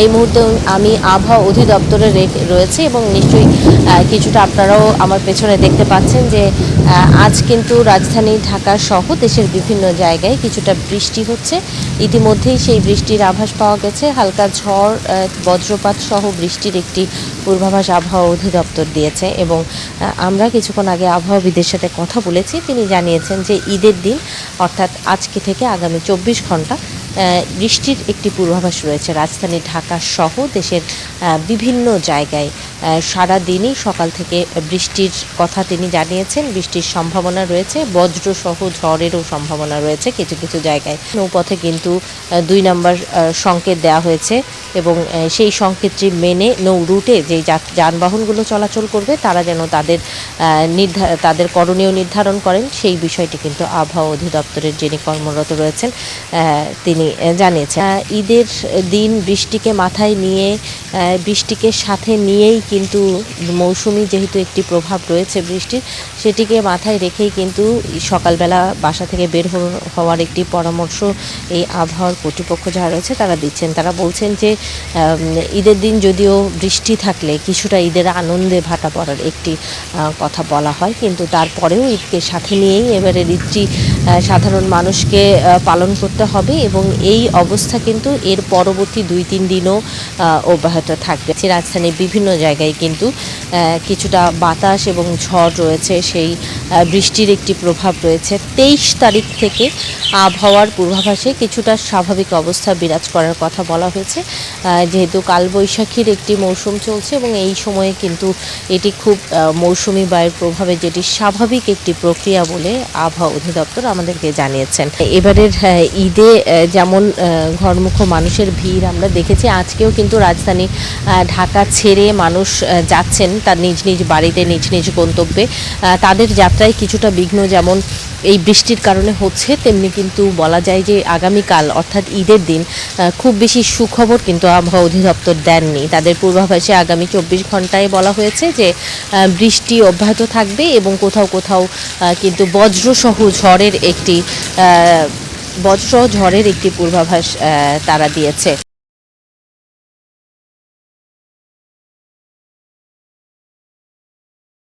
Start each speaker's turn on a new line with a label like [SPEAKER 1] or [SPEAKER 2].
[SPEAKER 1] এই মুহূর্তে আমি আবহাওয়া অধিদপ্তরে রয়েছে এবং নিশ্চয়ই কিছুটা আপনারাও আমার পেছনে দেখতে পাচ্ছেন যে আজ কিন্তু রাজধানী ঢাকা সহ দেশের বিভিন্ন জায়গায় কিছুটা বৃষ্টি হচ্ছে। ইতিমধ্যেই সেই বৃষ্টির আভাস পাওয়া গেছে। হালকা ঝড় বজ্রপাত সহ বৃষ্টির একটি পূর্বাভাস আবহাওয়া অধিদপ্তর দিয়েছে এবং আমরা কিছুক্ষণ আগে আবহাওয়াবিদের সাথে কথা বলেছি। তিনি জানিয়েছেন যে ঈদের দিন অর্থাৎ আজকে থেকে আগামী 24 ঘন্টা বৃষ্টির একটি পূর্বাভাস রয়েছে রাজধানী ঢাকা সহ দেশের বিভিন্ন জায়গায়। সারা দিনই সকাল থেকে বৃষ্টির কথা তিনি জানিয়েছেন। বৃষ্টির সম্ভাবনা রয়েছে, বজ্রসহ ঝড়েরও সম্ভাবনা রয়েছে কিছু কিছু জায়গায়। নৌপথে কিন্তু 2 নম্বর সংকেত দেওয়া হয়েছে এবং সেই সংকেতটি মেনে নৌ রুটে যে যানবাহনগুলো চলাচল করবে তারা যেন তাদের করণীয় নির্ধারণ করেন, সেই বিষয়টি কিন্তু আবহাওয়া অধিদপ্তরের যিনি কর্মরত রয়েছেন তিনি জানিয়েছেন। ঈদের দিন বৃষ্টিকে মাথায় নিয়ে, বৃষ্টিকে সাথে নিয়েই কিন্তু মৌসুমি যেহেতু একটি প্রভাব রয়েছে বৃষ্টির, সেটিকে মাথায় রেখেই কিন্তু সকালবেলা বাসা থেকে বের হওয়ার একটি পরামর্শ এই আবহাওয়ার কর্তৃপক্ষ যারা রয়েছে তারা দিচ্ছেন। তারা বলছেন যে ঈদের দিন যদিও বৃষ্টি থাকলে কিছুটা ঈদের আনন্দে ভাটা পড়ার একটি কথা বলা হয়, কিন্তু তারপরেও ঈদকে সাথে নিয়েই এবারে ঈদটি সাধারণ মানুষকে পালন করতে হবে এবং এই অবস্থা কিন্তু এর পরবর্তী 2-3 দিনও অব্যাহত থাকবে। রাজধানীর বিভিন্ন জায়গায় কিন্তু কিছুটা বাতাস এবং ঝড় রয়েছে, সেই বৃষ্টির একটি প্রভাব রয়েছে। 23 তারিখ থেকে আবহাওয়ার পূর্বাভাসে কিছুটা স্বাভাবিক অবস্থা বিরাজ করার কথা বলা হয়েছে, যেহেতু কালবৈশাখীর একটি মৌসুম চলছে এবং এই সময়ে কিন্তু এটি খুব মৌসুমি বায়ুর প্রভাবে যেটি স্বাভাবিক একটি প্রক্রিয়া বলে আবহাওয়া অধিদপ্তর আমাদেরকে জানিয়েছেন। এবারের ঈদে যেমন ঘরমুখো মানুষের ভিড় আমরা দেখেছি, আজকেও কিন্তু রাজধানী ঢাকা ছেড়ে মানুষ যাচ্ছেন তার নিজ নিজ বাড়িতে, নিজ নিজ গন্তব্যে। তাদের যাত্রায় কিছুটা বিঘ্ন যেমন এই বৃষ্টির কারণে হচ্ছে, তেমনি কিন্তু বলা যায় যে আগামীকাল অর্থাৎ ঈদের দিন খুব বেশি সুখবর কিন্তু আবহাওয়া অধিদপ্তর দেননি। তাদের পূর্বাভাসে আগামী 24 ঘন্টায় বলা হয়েছে যে বৃষ্টি অব্যাহত থাকবে এবং কোথাও কোথাও কিন্তু বজ্রসহ ঝড়ের একটি পূর্বাভাস তারা দিয়েছে।